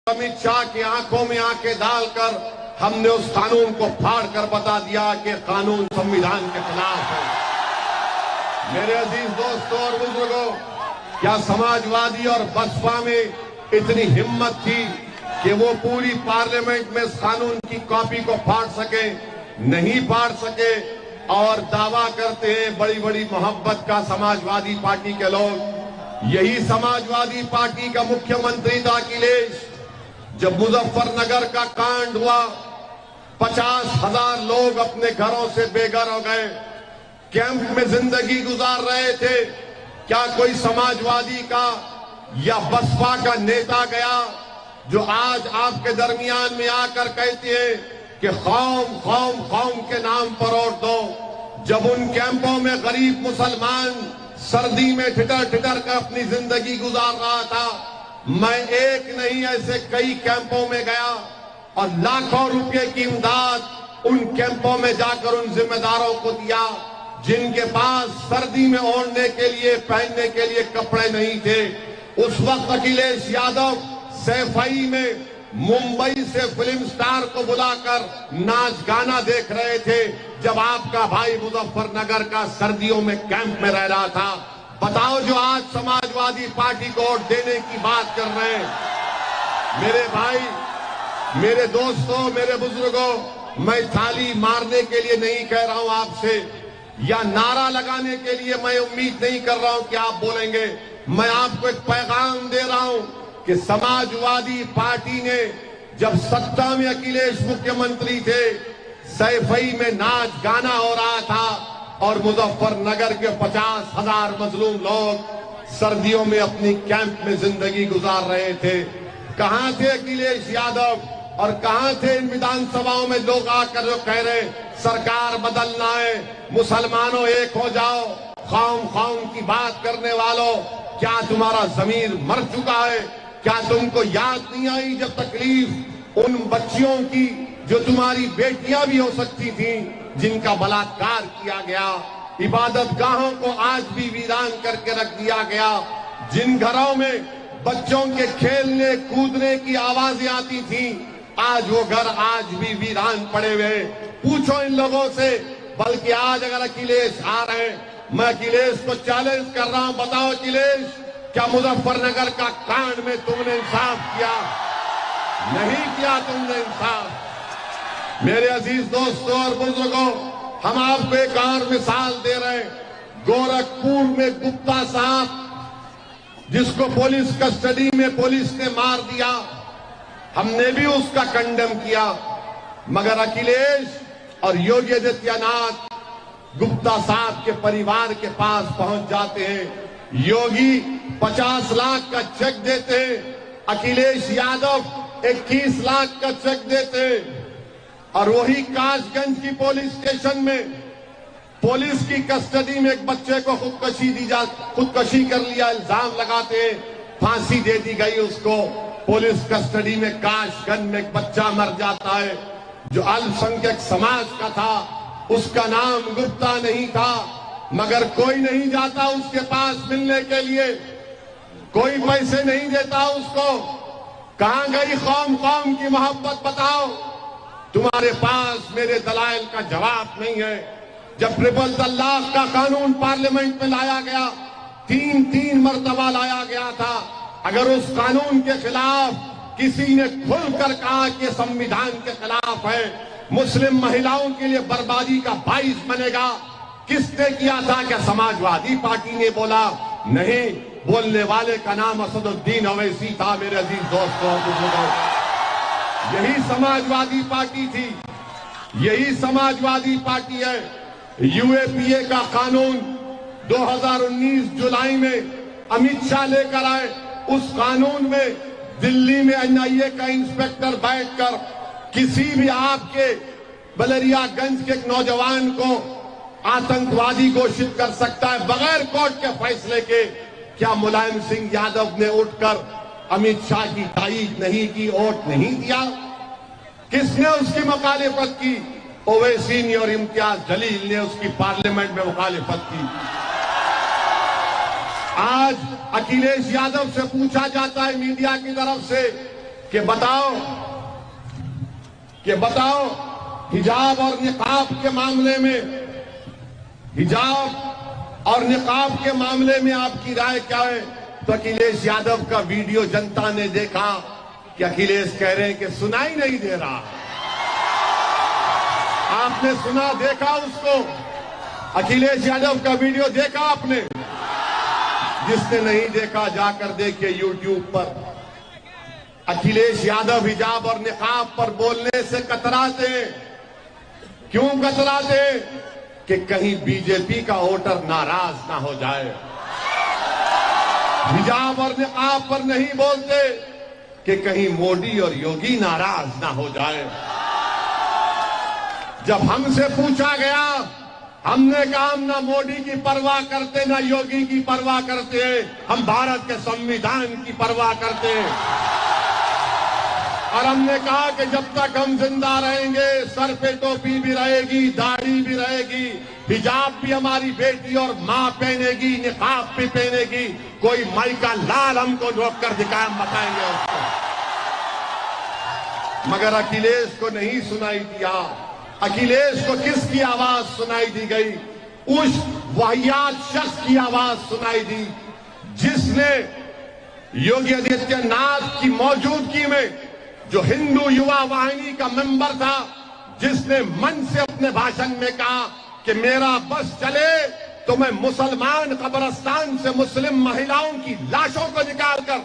अमित शाह की आंखों में आंखें डालकर हमने उस कानून को फाड़ कर बता दिया कि कानून संविधान के खिलाफ है। मेरे अजीज दोस्तों और बुजुर्गों, क्या समाजवादी और बसपा में इतनी हिम्मत थी कि वो पूरी पार्लियामेंट में इस कानून की कॉपी को फाड़ सके? नहीं फाड़ सके और दावा करते हैं बड़ी बड़ी मोहब्बत का समाजवादी पार्टी के लोग। यही समाजवादी पार्टी का मुख्यमंत्री था अखिलेश। जब मुजफ्फरनगर का कांड हुआ, 50,000 लोग अपने घरों से बेघर हो गए, कैंप में जिंदगी गुजार रहे थे। क्या कोई समाजवादी का या बसपा का नेता गया जो आज आपके दरमियान में आकर कहते हैं कि कौम कौम कौम के नाम पर वोट दो? जब उन कैंपों में गरीब मुसलमान सर्दी में ठिठर ठिठर कर अपनी जिंदगी गुजार रहा था, मैं एक नहीं ऐसे कई कैंपों में गया और लाखों रुपए की इमदाद उन कैंपों में जाकर उन जिम्मेदारों को दिया जिनके पास सर्दी में ओढ़ने के लिए, पहनने के लिए कपड़े नहीं थे। उस वक्त अखिलेश यादव सैफई में मुंबई से फिल्म स्टार को बुलाकर नाच गाना देख रहे थे, जब आपका भाई मुजफ्फरनगर का सर्दियों में कैंप में रह रहा था। बताओ, जो आज समाजवादी पार्टी को वोट देने की बात कर रहे हैं। मेरे भाई, मेरे दोस्तों, मेरे बुजुर्गों, मैं थाली मारने के लिए नहीं कह रहा हूं आपसे, या नारा लगाने के लिए मैं उम्मीद नहीं कर रहा हूं कि आप बोलेंगे। मैं आपको एक पैगाम दे रहा हूं कि समाजवादी पार्टी ने जब सत्ता में अखिलेश मुख्यमंत्री थे, सैफई में नाच गाना हो रहा था और मुजफ्फरनगर के 50,000 मजलूम लोग सर्दियों में अपनी कैंप में जिंदगी गुजार रहे थे। कहां थे अखिलेश यादव और कहां थे इन विधानसभाओं में लोग आकर जो कह रहे सरकार बदलना है, मुसलमानों एक हो जाओ, कौम कौम की बात करने वालों, क्या तुम्हारा जमीर मर चुका है? क्या तुमको याद नहीं आई जब तकलीफ उन बच्चियों की जो तुम्हारी बेटियां भी हो सकती थी, जिनका बलात्कार किया गया? इबादत गाहों को आज भी वीरान करके रख दिया गया। जिन घरों में बच्चों के खेलने कूदने की आवाजें आती थी, आज वो घर आज भी वीरान पड़े हुए। पूछो इन लोगों से। बल्कि आज अगर अखिलेश आ रहे हैं, मैं अखिलेश को चैलेंज कर रहा हूं, बताओ अखिलेश, क्या मुजफ्फरनगर का कांड में तुमने इंसाफ किया? नहीं किया तुमने इंसाफ। मेरे अजीज दोस्तों और बुजुर्गों, हम आपको एक और मिसाल दे रहे हैं। गोरखपुर में गुप्ता साहब, जिसको पुलिस कस्टडी में पुलिस ने मार दिया, हमने भी उसका कंडेम किया, मगर अखिलेश और योगी आदित्यनाथ गुप्ता साहब के परिवार के पास पहुंच जाते हैं। योगी 50 लाख का चेक देते हैं, अखिलेश यादव 21 लाख का चेक देते हैं। और वही कासगंज की पुलिस स्टेशन में पुलिस की कस्टडी में एक बच्चे को खुदकशी कर लिया, इल्जाम लगाते हैं, फांसी दे दी गई उसको। पुलिस कस्टडी में कासगंज में एक बच्चा मर जाता है जो अल्पसंख्यक समाज का था, उसका नाम गुप्ता नहीं था, मगर कोई नहीं जाता उसके पास मिलने के लिए, कोई पैसे नहीं देता उसको। कहां गई कौम कौम की मोहब्बत? बताओ। तुम्हारे पास मेरे दलाइल का जवाब नहीं है। जब ट्रिपल तलाक का कानून पार्लियामेंट में लाया गया, तीन मर्तबा लाया गया था, अगर उस कानून के खिलाफ किसी ने खुलकर कहा कि संविधान के खिलाफ है, मुस्लिम महिलाओं के लिए बर्बादी का बाइस बनेगा, किसने किया था? क्या समाजवादी पार्टी ने बोला? नहीं, बोलने वाले का नाम असदुद्दीन अवैसी था। मेरे अजीज दोस्तों, यही समाजवादी पार्टी थी, यही समाजवादी पार्टी है। यूएपीए का कानून 2019 जुलाई में अमित शाह लेकर आए। उस कानून में दिल्ली में एनआईए का इंस्पेक्टर बैठकर किसी भी आपके बलरियागंज के एक नौजवान को आतंकवादी घोषित कर सकता है बगैर कोर्ट के फैसले के। क्या मुलायम सिंह यादव ने उठकर अमित शाह की तारीफ नहीं की, वोट नहीं दिया? किसने उसकी मुखालिफत की? ओवैसी और इम्तियाज जलील ने उसकी पार्लियामेंट में मुखालिफत की। आज अखिलेश यादव से पूछा जाता है मीडिया की तरफ से कि बताओ हिजाब और निकाब के मामले में, हिजाब और निकाब के मामले में आपकी राय क्या है? तो अखिलेश यादव का वीडियो जनता ने देखा कि अखिलेश कह रहे हैं कि सुनाई नहीं दे रहा। आपने सुना, देखा उसको? अखिलेश यादव का वीडियो देखा आपने? जिसने नहीं देखा जाकर देखिए यूट्यूब पर। अखिलेश यादव हिजाब और निकाब पर बोलने से कतराते। क्यों कतराते? कि कहीं बीजेपी का वोटर नाराज ना हो जाए। हिजाब और निकाब पर नहीं बोलते कि कहीं मोदी और योगी नाराज ना हो जाए। जब हमसे पूछा गया, हमने कहा हम ना मोदी की परवाह करते ना योगी की परवाह करते, हम भारत के संविधान की परवाह करते हैं। और हमने कहा कि जब तक हम जिंदा रहेंगे सर पे टोपी भी रहेगी, दाढ़ी भी रहेगी, हिजाब भी हमारी बेटी और मां पहनेगी, निकाब भी पहनेगी। कोई माई का लाल हमको रोक कर दिखाए, हम बताएंगे उसको। मगर अखिलेश को नहीं सुनाई दिया। अखिलेश को किसकी आवाज सुनाई दी गई? उस वाहियात शख्स की आवाज सुनाई दी जिसने योगी आदित्यनाथ की मौजूदगी में, जो हिंदू युवा वाहिनी का मेंबर था, जिसने मन से अपने भाषण में कहा कि मेरा बस चले तो मैं मुसलमान कब्रिस्तान से मुस्लिम महिलाओं की लाशों को निकालकर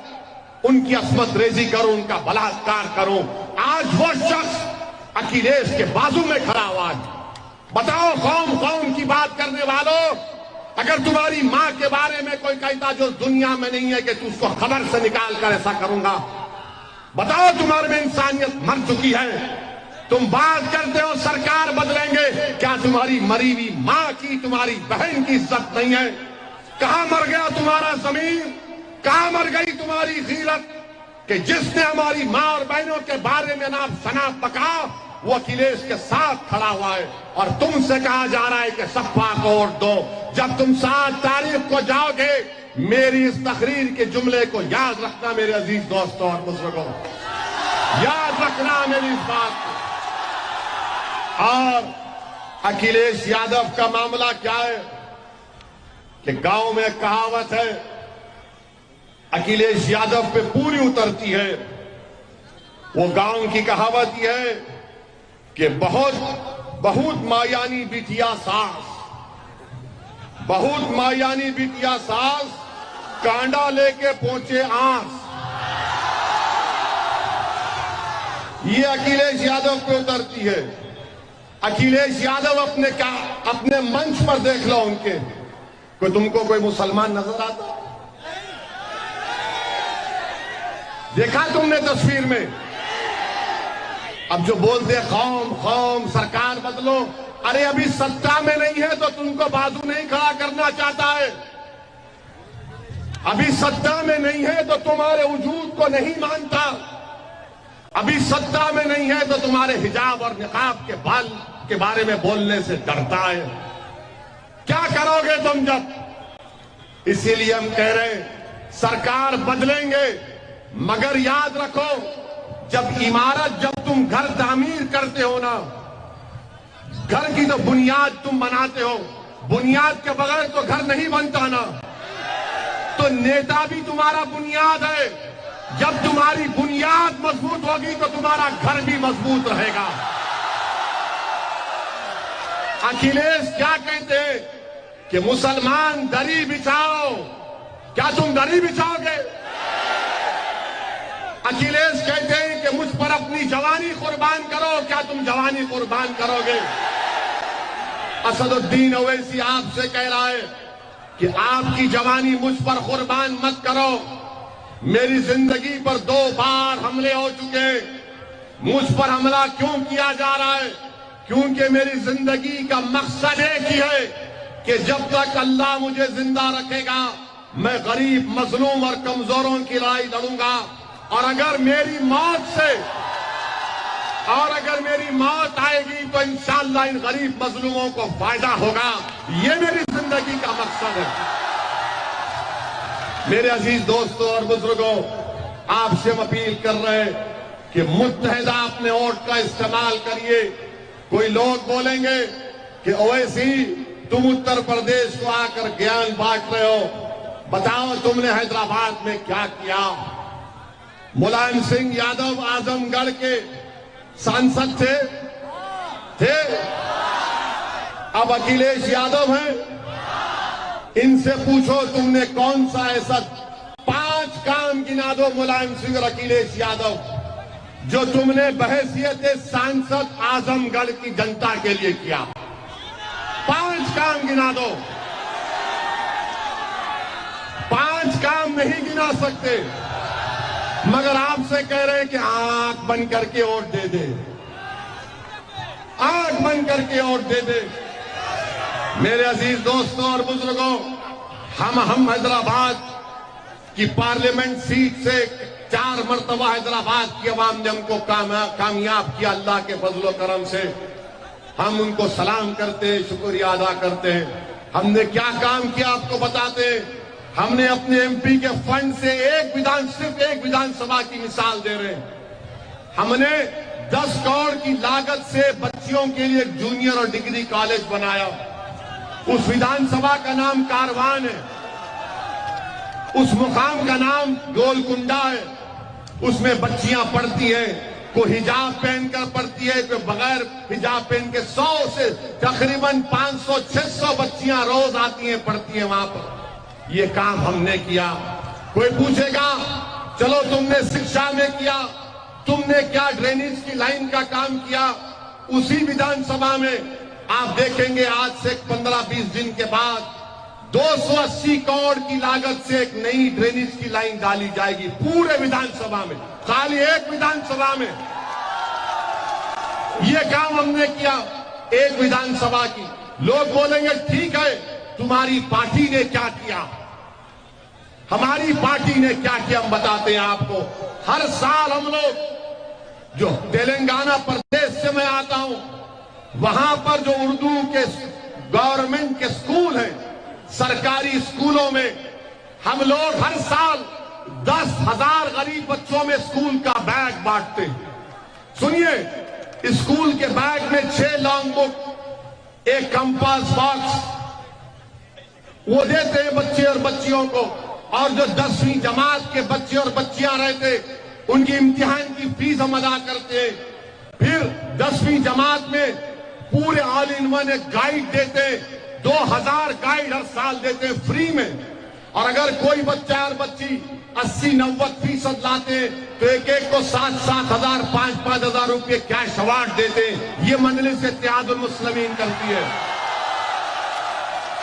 उनकी अस्मत रेजी करूं, उनका बलात्कार करूं। आज वो शख्स अखिलेश के बाजू में खड़ा हुआ है। बताओ कौम की बात करने वालों, अगर तुम्हारी मां के बारे में कोई कहता जो दुनिया में नहीं है कि तू उसको खबर से निकाल कर ऐसा करूंगा, बताओ तुम्हारे में इंसानियत मर चुकी है। तुम बात करते हो सरकार बदलेंगे, क्या तुम्हारी मरी हुई मां की, तुम्हारी बहन की इज्जत नहीं है? कहां मर गया तुम्हारा जमीन? कहां मर गई तुम्हारी गीरत कि जिसने हमारी मां और बहनों के बारे में नाम सना पका, वो अखिलेश के साथ खड़ा हुआ है। और तुमसे कहा जा रहा है कि सपा को वोट दो। जब तुम 7 तारीख को जाओगे, मेरी इस तकरीर के जुमले को याद रखना मेरे अजीज दोस्तों और बुजुर्गों, याद रखना मेरी इस बात को। और अखिलेश यादव का मामला क्या है कि गांव में कहावत है, अखिलेश यादव पे पूरी उतरती है। वो गांव की कहावत यह है कि बहुत मायानी बिटिया सास, बहुत मायानी बिटिया सास, कांडा लेके पहुंचे आंस। ये अखिलेश यादव पे उतरती है। अखिलेश यादव अपने मंच पर देख लो उनके, तुमको कोई मुसलमान नजर आता? देखा तुमने तस्वीर में? अब जो बोलते कौम सरकार बदलो, अरे अभी सत्ता में नहीं है तो तुमको बाजू नहीं खड़ा करना चाहता है। अभी सत्ता में नहीं है तो तुम्हारे वजूद को नहीं मानता। अभी सत्ता में नहीं है तो तुम्हारे हिजाब और निकाब के बाल के बारे में बोलने से डरता है। क्या करोगे तुम जब? इसीलिए हम कह रहे हैं सरकार बदलेंगे, मगर याद रखो, जब तुम घर तामीर करते हो ना, घर की तो बुनियाद तुम बनाते हो, बुनियाद के बगैर तो घर नहीं बनता ना। तो नेता भी तुम्हारा बुनियाद है। जब तुम्हारी बुनियाद मजबूत होगी तो तुम्हारा घर भी मजबूत रहेगा। अखिलेश क्या कहते हैं कि मुसलमान दरी बिछाओ, क्या तुम दरी बिछाओगे? अखिलेश कहते हैं कि मुझ पर अपनी जवानी कुर्बान करो, क्या तुम जवानी कुर्बान करोगे? असदुद्दीन ओवैसी आपसे कह रहा है कि आपकी जवानी मुझ पर कुर्बान मत करो। मेरी जिंदगी पर 2 बार हमले हो चुके, मुझ पर हमला क्यों किया जा रहा है? क्योंकि मेरी जिंदगी का मकसद एक ही है कि जब तक अल्लाह मुझे जिंदा रखेगा, मैं गरीब, मजलूम और कमजोरों की लड़ाई लड़ूंगा। और अगर मेरी मौत आएगी तो इंशाअल्लाह इन गरीब मजलूमों को फायदा होगा। ये मेरी जिंदगी का मकसद है। मेरे अजीज दोस्तों और बुजुर्गों, आपसे हम अपील कर रहे हैं कि मुत्तहिदा अपने वोट का इस्तेमाल करिए। कोई लोग बोलेंगे कि ओवैसी तुम उत्तर प्रदेश को आकर ज्ञान बांट रहे हो, बताओ तुमने हैदराबाद में क्या किया। मुलायम सिंह यादव आजमगढ़ के सांसद थे। अब अखिलेश यादव हैं, इनसे पूछो तुमने कौन सा ऐसा 5 काम गिना दो मुलायम सिंह और अखिलेश यादव जो तुमने बहैसियत सांसद आजमगढ़ की जनता के लिए किया। 5 काम गिना दो। 5 काम नहीं गिना सकते, मगर आपसे कह रहे हैं कि आंख बंद करके वोट दे दे, आंख बंद करके वोट दे दे। मेरे अजीज दोस्तों और बुजुर्गों, हम हैदराबाद की पार्लियामेंट सीट से 4 मरतबा हैदराबाद की आवाम ने हमको कामयाब किया। अल्लाह के फजलो करम से हम उनको सलाम करते हैं, शुक्रिया अदा करते हैं। हमने क्या काम किया आपको बताते हैं। हमने अपने एमपी के फंड से सिर्फ एक विधानसभा की मिसाल दे रहे हैं। हमने 10 करोड़ की लागत से बच्चियों के लिए एक जूनियर और डिग्री कॉलेज बनाया। उस विधानसभा का नाम कारवान है, उस मुकाम का नाम गोलकुंडा है। उसमें बच्चियां पढ़ती हैं, कोई हिजाब पहनकर पढ़ती है, कोई बगैर हिजाब पहन के 100 से तकरीबन 500-600 बच्चियां रोज आती हैं, पढ़ती हैं वहां पर। ये काम हमने किया। कोई पूछेगा चलो तुमने शिक्षा में किया, तुमने क्या ड्रेनेज की लाइन का काम किया। उसी विधानसभा में आप देखेंगे आज से 15-20 दिन के बाद 280 करोड़ की लागत से एक नई ड्रेनेज की लाइन डाली जाएगी पूरे विधानसभा में, खाली एक विधानसभा में। ये काम हमने किया एक विधानसभा की। लोग बोलेंगे ठीक है तुम्हारी पार्टी ने क्या किया, हमारी पार्टी ने क्या किया, हम बताते हैं आपको। हर साल हम लोग, जो तेलंगाना प्रदेश से मैं आता हूं, वहां पर जो उर्दू के गवर्नमेंट के स्कूल हैं, सरकारी स्कूलों में हम लोग हर साल 10,000 गरीब बच्चों में स्कूल का बैग बांटते हैं। सुनिए, स्कूल के बैग में 6 लॉन्ग बुक, एक कंपास बॉक्स वो देते हैं बच्चे और बच्चियों को। और जो 10वीं जमात के बच्चे और बच्चियां रहते, उनकी इम्तिहान की फीस हम अदा करते हैं। फिर 10वीं जमात में पूरे ऑल इन वन एक गाइड देते, 2000 गाइड हर साल देते हैं फ्री में। और अगर कोई बच्चा और बच्ची 80-90% लाते तो एक एक को 7-7 हजार 5-5 हजार रुपये कैश अवार्ड देते। ये मजलिस इत्तेहादुल मुस्लिमीन करती है।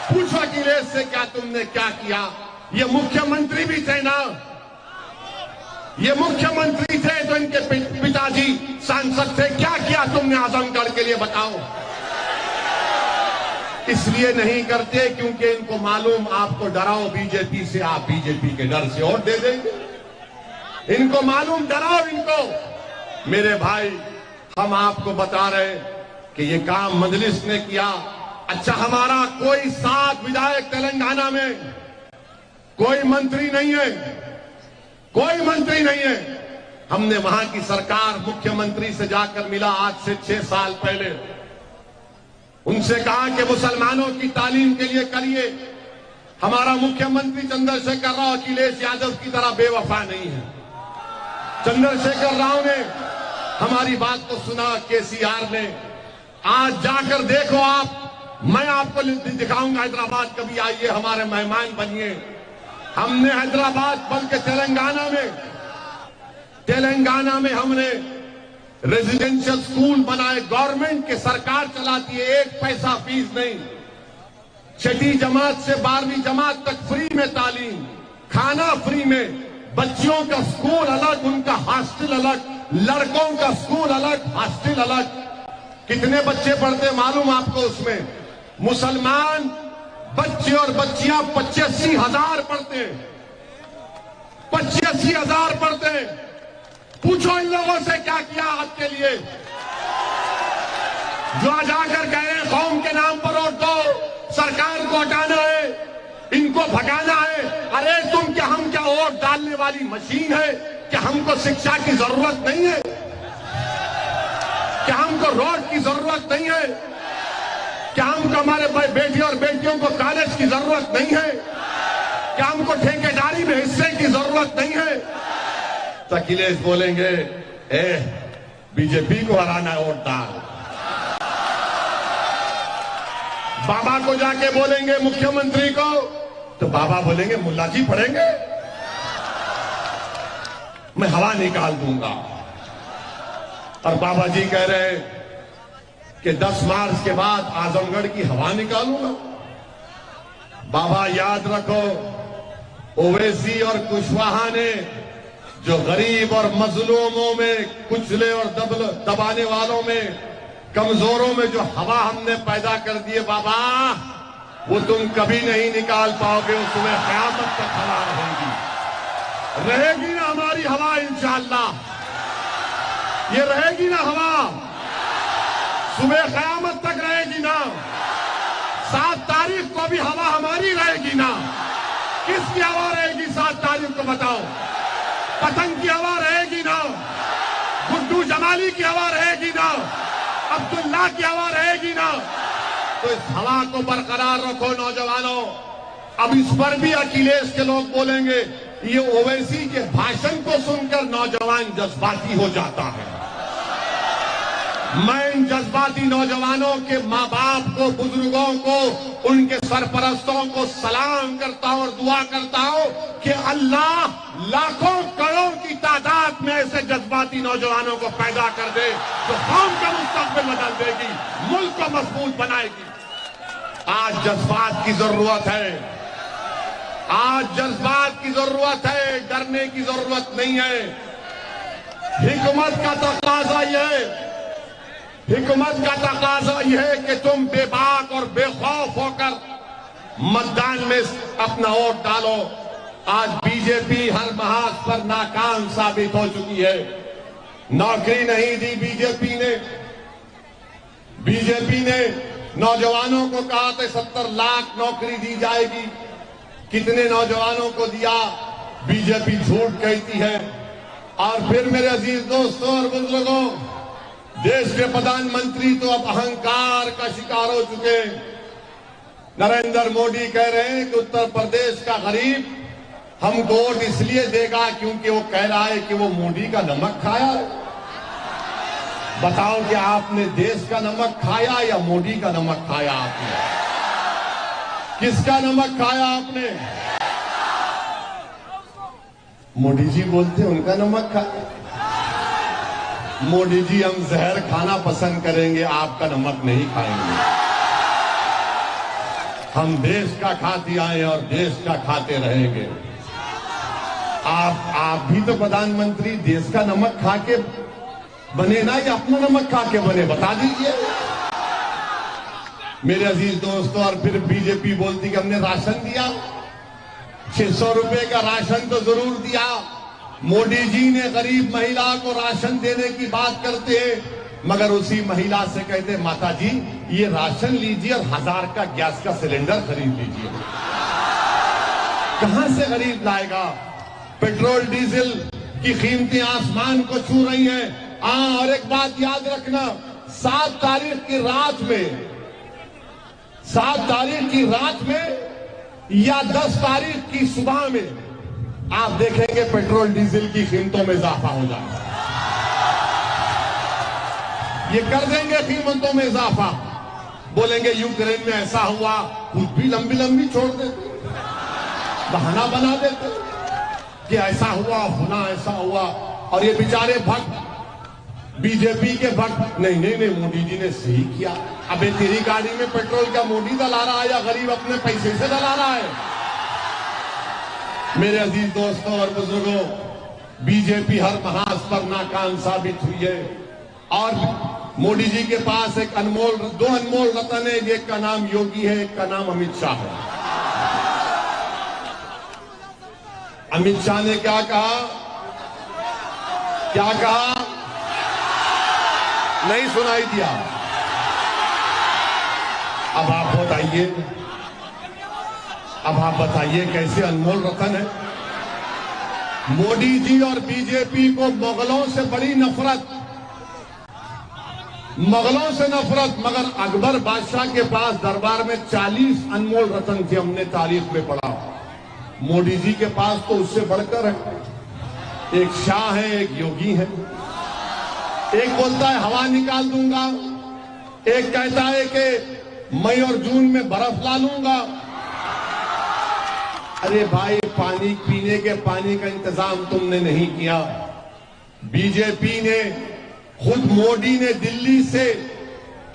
पूछो अखिलेश से क्या तुमने क्या किया। ये मुख्यमंत्री भी थे ना, ये मुख्यमंत्री थे तो इनके पिताजी सांसद थे। क्या किया तुमने आजमगढ़ के लिए बताओ। इसलिए नहीं करते क्योंकि इनको मालूम आपको डराओ बीजेपी से, आप बीजेपी के डर से वोट दे देंगे। इनको मालूम, डराओ इनको। मेरे भाई, हम आपको बता रहे कि ये काम मजलिस ने किया। अच्छा, हमारा कोई 7 विधायक तेलंगाना में, कोई मंत्री नहीं है, कोई मंत्री नहीं है। हमने वहां की सरकार मुख्यमंत्री से जाकर मिला आज से 6 साल पहले। उनसे कहा कि मुसलमानों की तालीम के लिए करिए। हमारा मुख्यमंत्री चंद्रशेखर राव अखिलेश यादव की तरह बेवफा नहीं है। चंद्रशेखर राव ने हमारी बात को सुना, केसीआर ने। आज जाकर देखो आप, मैं आपको दिखाऊंगा हैदराबाद, कभी आइए, हमारे मेहमान बनिए। हमने हैदराबाद बल्कि तेलंगाना में हमने रेजिडेंशियल स्कूल बनाए। गवर्नमेंट की सरकार चलाती है, 1 पैसा फीस नहीं। 6ठी जमात से 12वीं जमात तक फ्री में तालीम, खाना फ्री में, बच्चियों का स्कूल अलग, उनका हॉस्टल अलग, लड़कों का स्कूल अलग, हॉस्टल अलग। कितने बच्चे पढ़ते मालूम आपको उसमें? मुसलमान बच्चे और बच्चियां 85 हजार पढ़ते हैं, 85 हजार पढ़ते हैं। पूछो इन लोगों से क्या किया आपके लिए, जो जाकर कह रहे हैं कौम के नाम पर वोट दो, सरकार को हटाना है, इनको भगाना है। अरे तुम क्या, हम क्या वोट डालने वाली मशीन है? क्या हमको शिक्षा की जरूरत नहीं है? की जरूरत नहीं है? क्या हमको हमारे बेटी और बेटियों को कॉलेज की जरूरत नहीं है? क्या हमको ठेकेदारी में हिस्से की जरूरत नहीं है? तो अखिलेश बोलेंगे बीजेपी को हराना है, वोट डाल। बाबा को जाके बोलेंगे मुख्यमंत्री को, तो बाबा बोलेंगे मुल्ला जी पढ़ेंगे, मैं हवा निकाल दूंगा। और बाबा जी कह रहे हैं कि 10 मार्च के बाद आजमगढ़ की हवा निकालूंगा। बाबा याद रखो, ओवैसी और कुशवाहा ने जो गरीब और मजलूमों में, कुचले और दबाने वालों में, कमजोरों में जो हवा हमने पैदा कर दी है बाबा, वो तुम कभी नहीं निकाल पाओगे। उसमें क़यामत तक हवा रहेगी ना हमारी हवा, इंशाअल्लाह ये रहेगी ना हवा, सुबह क़यामत तक रहेगी ना। 7 तारीख को भी हवा हमारी रहेगी ना। किसकी हवा रहेगी 7 तारीख को बताओ? पतंग की हवा रहेगी ना, गुड्डू जमाली की हवा रहेगी ना, अब्दुल्ला की हवा रहेगी ना। तो इस हवा को बरकरार रखो नौजवानों। अब इस पर भी अखिलेश के लोग बोलेंगे, ये ओवैसी के भाषण को सुनकर नौजवान जज्बाती हो जाता है। मैं इन जज्बाती नौजवानों के मां बाप को, बुजुर्गों को, उनके सरपरस्तों को सलाम करता हूं और दुआ करता हूं कि अल्लाह लाखों करोड़ की तादाद में ऐसे जज्बाती नौजवानों को पैदा कर दे जो कौम का मुस्तकबिल बदल देगी, मुल्क को मजबूत बनाएगी। आज जज्बात की जरूरत है, आज जज्बात की जरूरत है, डरने की जरूरत नहीं है। हिकमत का तकाजा यह है, हिकमत का तकाजा यह है कि तुम बेबाक और बेखौफ होकर मतदान में अपना वोट डालो। आज बीजेपी हर महाज पर नाकाम साबित हो चुकी है। नौकरी नहीं दी बीजेपी ने। बीजेपी ने नौजवानों को कहा था 70 लाख नौकरी दी जाएगी। कितने नौजवानों को दिया? बीजेपी झूठ कहती है। और फिर मेरे अजीज दोस्तों और बुजुर्गों, देश के प्रधानमंत्री तो अब अहंकार का शिकार हो चुके हैं। नरेंद्र मोदी कह रहे हैं कि उत्तर प्रदेश का गरीब हमको वोट इसलिए देगा क्योंकि वो कह रहा है कि वो मोदी का नमक खाया है। बताओ कि आपने देश का नमक खाया या मोदी का नमक खाया? आपने किसका नमक खाया? आपने मोदी जी बोलते उनका नमक खाया। मोदी जी हम जहर खाना पसंद करेंगे, आपका नमक नहीं खाएंगे। हम देश का खाते आए और देश का खाते रहेंगे। आप भी तो प्रधानमंत्री देश का नमक खा के बने ना, या अपना नमक खा के बने? बता दीजिए मेरे अजीज दोस्तों। और फिर बीजेपी बोलती कि हमने राशन दिया, 600 रुपए का राशन तो जरूर दिया। मोदी जी ने गरीब महिला को राशन देने की बात करते हैं, मगर उसी महिला से कहते माता जी ये राशन लीजिए और 1000 का गैस का सिलेंडर खरीद लीजिए। कहां से गरीब लाएगा? पेट्रोल डीजल की कीमतें आसमान को छू रही हैं। और एक बात याद रखना, 7 तारीख की रात में, 7 तारीख की रात में या 10 तारीख की सुबह में आप देखेंगे पेट्रोल डीजल की कीमतों में इजाफा हो जाएगा। ये कर देंगे कीमतों में इजाफा। बोलेंगे यूक्रेन में ऐसा हुआ, कुछ भी लंबी लंबी छोड़ देते, बहाना बना देते कि ऐसा हुआ, होना ऐसा हुआ। और ये बेचारे भक्त, बीजेपी के भक्त, नहीं नहीं नहीं मोदी जी ने सही किया। अबे तेरी गाड़ी में पेट्रोल का मोदी डला रहा है या गरीब अपने पैसे से डला रहा है? मेरे अजीज दोस्तों और बुजुर्गों, बीजेपी हर महाज पर नाकाम साबित हुई है। और मोदी जी के पास एक दो अनमोल रतन है। एक का नाम योगी है, एक का नाम अमित शाह है। अमित शाह ने क्या कहा? क्या कहा? नहीं सुनाई दिया। अब आप बताइए, अब आप बताइए कैसे अनमोल रतन है? मोदी जी और बीजेपी को मुगलों से बड़ी नफरत, मुगलों से नफरत, मगर अकबर बादशाह के पास दरबार में 40 अनमोल रत्न थे, हमने तारीख में पढ़ा। मोदी जी के पास तो उससे बढ़कर है, एक शाह है, एक योगी है। एक बोलता है हवा निकाल दूंगा, एक कहता है कि मई और जून में बर्फ ला लूंगा। अरे भाई, पानी पीने के पानी का इंतजाम तुमने नहीं किया। बीजेपी ने, खुद मोदी ने दिल्ली से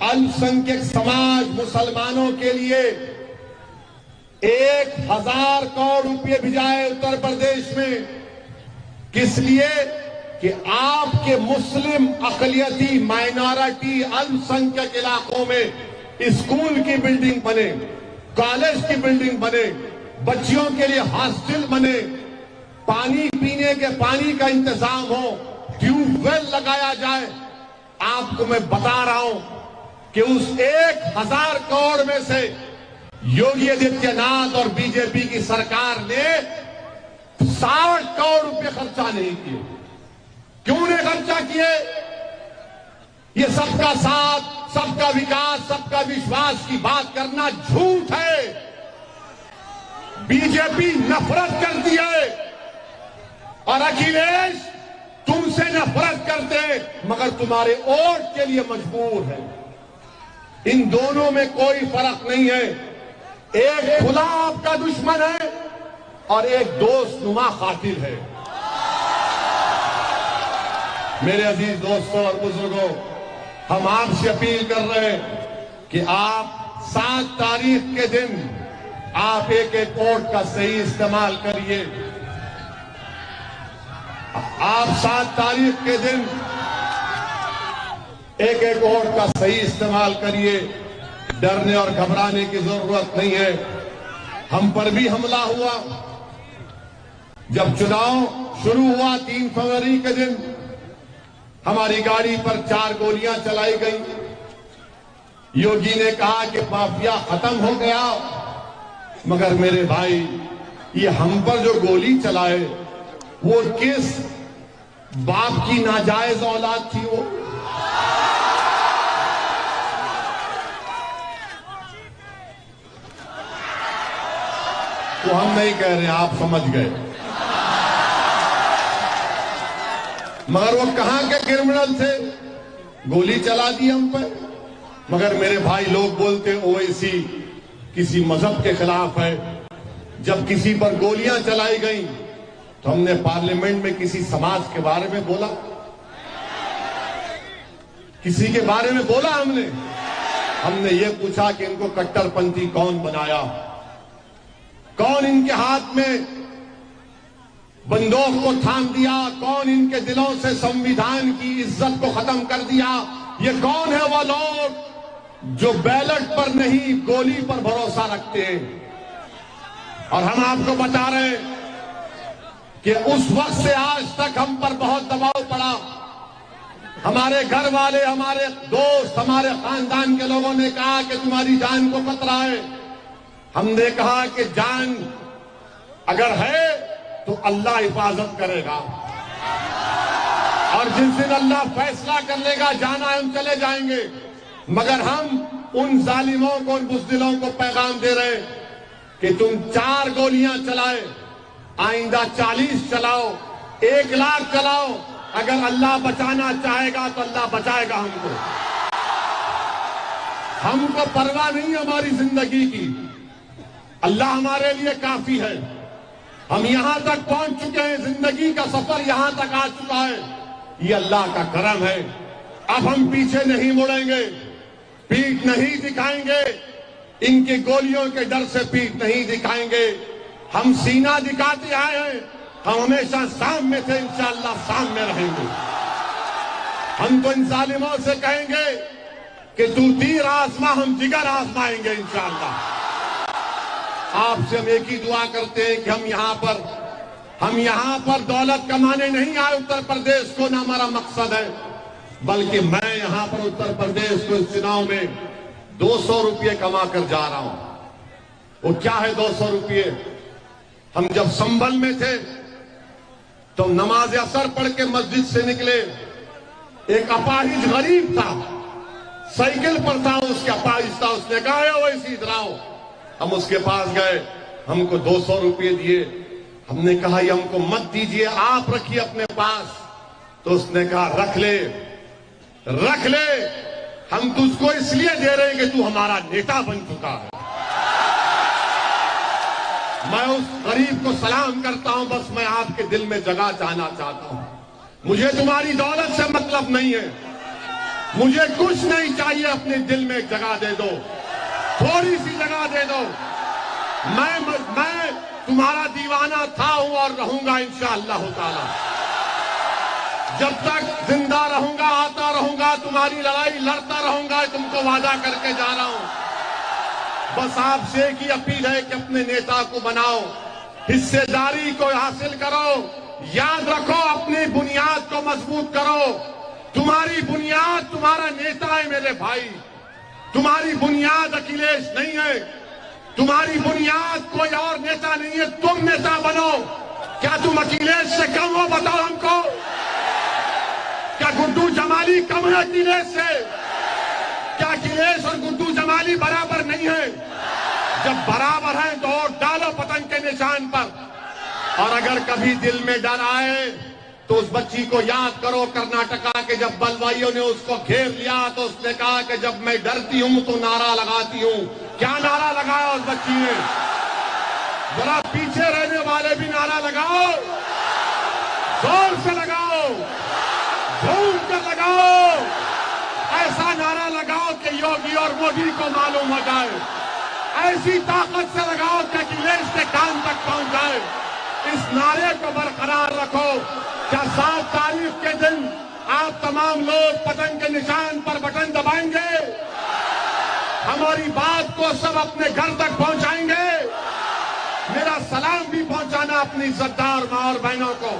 अल्पसंख्यक समाज मुसलमानों के लिए 1000 करोड़ रुपए भिजाए उत्तर प्रदेश में। किस लिए? कि आपके मुस्लिम अकलियती माइनॉरिटी अल्पसंख्यक इलाकों में स्कूल की बिल्डिंग बने, कॉलेज की बिल्डिंग बने, बच्चियों के लिए हॉस्टल बने, पानी पीने के पानी का इंतजाम हो, ट्यूबवेल लगाया जाए। आपको मैं बता रहा हूं कि उस 1000 करोड़ में से योगी आदित्यनाथ और बीजेपी की सरकार ने 60 करोड़ रुपए खर्चा नहीं किए। क्यों नहीं खर्चा किए? ये सबका साथ, सबका विकास, सबका विश्वास की बात करना झूठ है। बीजेपी नफरत करती है और अखिलेश तुमसे नफरत करते, मगर तुम्हारे वोट के लिए मजबूर है। इन दोनों में कोई फर्क नहीं है। एक खुदा आपका दुश्मन है और एक दोस्तनुमा कातिल है। मेरे अजीज दोस्तों और बुजुर्गों, हम आपसे अपील कर रहे हैं कि आप 7 तारीख के दिन आप एक वोट का सही इस्तेमाल करिए। आप 7 तारीख के दिन एक वोट का सही इस्तेमाल करिए। डरने और घबराने की जरूरत नहीं है। हम पर भी हमला हुआ। जब चुनाव शुरू हुआ 3 फरवरी के दिन, हमारी गाड़ी पर 4 गोलियां चलाई गई। योगी ने कहा कि माफिया खत्म हो गया, मगर मेरे भाई, ये हम पर जो गोली चलाए वो किस बाप की नाजायज औलाद थी? वो तो हम नहीं कह रहे, आप समझ गए। मगर वो कहां के क्रिमिनल थे? गोली चला दी हम पर। मगर मेरे भाई, लोग बोलते ओवैसी किसी मजहब के खिलाफ है। जब किसी पर गोलियां चलाई गई तो हमने पार्लियामेंट में किसी समाज के बारे में बोला? किसी के बारे में बोला हमने ये पूछा कि इनको कट्टरपंथी कौन बनाया, कौन इनके हाथ में बंदूक को थाम दिया, कौन इनके दिलों से संविधान की इज्जत को खत्म कर दिया? ये कौन है वो लोग जो बैलेट पर नहीं गोली पर भरोसा रखते हैं? और हम आपको बता रहे हैं कि उस वक्त से आज तक हम पर बहुत दबाव पड़ा। हमारे घर वाले, हमारे दोस्त, हमारे खानदान के लोगों ने कहा कि तुम्हारी जान को खतरा है। हमने कहा कि जान अगर है तो अल्लाह हिफाजत करेगा, और जिस दिन अल्लाह फैसला कर लेगा जाना है, हम चले जाएंगे। मगर हम उन जालिमों को, उन बुज़दिलों को पैगाम दे रहे कि तुम 4 गोलियां चलाए, आइंदा 40 चलाओ, 1 लाख चलाओ। अगर अल्लाह बचाना चाहेगा तो अल्लाह बचाएगा हमको। हमको परवाह नहीं हमारी जिंदगी की। अल्लाह हमारे लिए काफी है। हम यहां तक पहुंच चुके हैं, जिंदगी का सफर यहां तक आ चुका है। ये अल्लाह का करम है। अब हम पीछे नहीं मुड़ेंगे, पीठ नहीं दिखाएंगे, इनकी गोलियों के डर से पीठ नहीं दिखाएंगे। हम सीना दिखाते आए हैं, हम हमेशा सामने थे, इंशाअल्लाह सामने रहेंगे। हम तो इन जालिमों से कहेंगे कि तू तीर आजमा, हम जिगर आजमाएंगे इंशाअल्लाह। आपसे हम एक ही दुआ करते हैं कि हम यहां पर दौलत कमाने नहीं आए उत्तर प्रदेश को, ना हमारा मकसद है, बल्कि मैं यहां पर उत्तर प्रदेश को इस चुनाव में 200 रुपये कमा कर जा रहा हूं। वो क्या है 200 रुपये? हम जब संभल में थे तो नमाज असर पढ़ के मस्जिद से निकले, एक अपाहिज गरीब था, साइकिल पर था, उसके पास था, उसने कहा वैसे इधर आओ। हम उसके पास गए, हमको 200 रुपये दिए। हमने कहा ये हमको मत दीजिए, आप रखिए अपने पास। तो उसने कहा रख ले, रख ले, हम तुझको इसलिए दे रहे हैं कि तू हमारा नेता बन चुका है। मैं उस गरीब को सलाम करता हूं, बस मैं आपके दिल में जगह जाना चाहता हूं। मुझे तुम्हारी दौलत से मतलब नहीं है, मुझे कुछ नहीं चाहिए, अपने दिल में एक जगह दे दो, थोड़ी सी जगह दे दो। मैं तुम्हारा दीवाना था, हूं और रहूंगा इंशाअल्लाह ताला। जब तक जिंदा रहूंगा, आता रहूंगा, तुम्हारी लड़ाई लड़ता रहूंगा, तुमको वादा करके जा रहा हूं। बस आपसे एक ही अपील है कि अपने नेता को बनाओ, हिस्सेदारी को हासिल करो, याद रखो अपनी बुनियाद को मजबूत करो। तुम्हारी बुनियाद तुम्हारा नेता है मेरे भाई, तुम्हारी बुनियाद अखिलेश नहीं है, तुम्हारी बुनियाद कोई और नेता नहीं है। तुम नेता बनो। क्या तुम अखिलेश से कम हो? बताओ हमको। क्या गुड्डू जमाली कम है अखिलेश से? क्या अखिलेश और गुड्डू जमाली बराबर नहीं है? जब बराबर है तो वोट डालो पतंग के निशान पर। और अगर कभी दिल में डर आए तो उस बच्ची को याद करो, कर्नाटका के जब बलवाइयों ने उसको घेर लिया तो उसने कहा कि जब मैं डरती हूं तो नारा लगाती हूं। क्या नारा लगाया उस बच्ची ने? जरा पीछे रहने वाले भी नारा लगाओ, जोर से लगाओ, झूम कर लगाओ, ऐसा नारा लगाओ कि योगी और मोदी को मालूम हो जाए, ऐसी ताकत से लगाओ कि अखिलेश के कान तक पहुंच जाए। इस नारे को बरकरार रखो। क्या 7 तारीख के दिन आप तमाम लोग पतंग के निशान पर बटन दबाएंगे? हमारी बात को सब अपने घर तक पहुंचाएंगे? मेरा सलाम भी पहुंचाना अपनी इज्जतदार मां और बहनों को,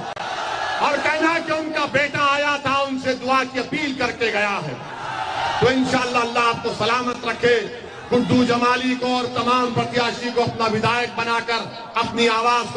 और कहना कि उनका बेटा आया था, उनसे दुआ की अपील करके गया है। तो इंशाअल्लाह अल्लाह आपको सलामत रखे। गुड्डू जमाली को और तमाम प्रत्याशी को अपना विधायक बनाकर अपनी आवाज को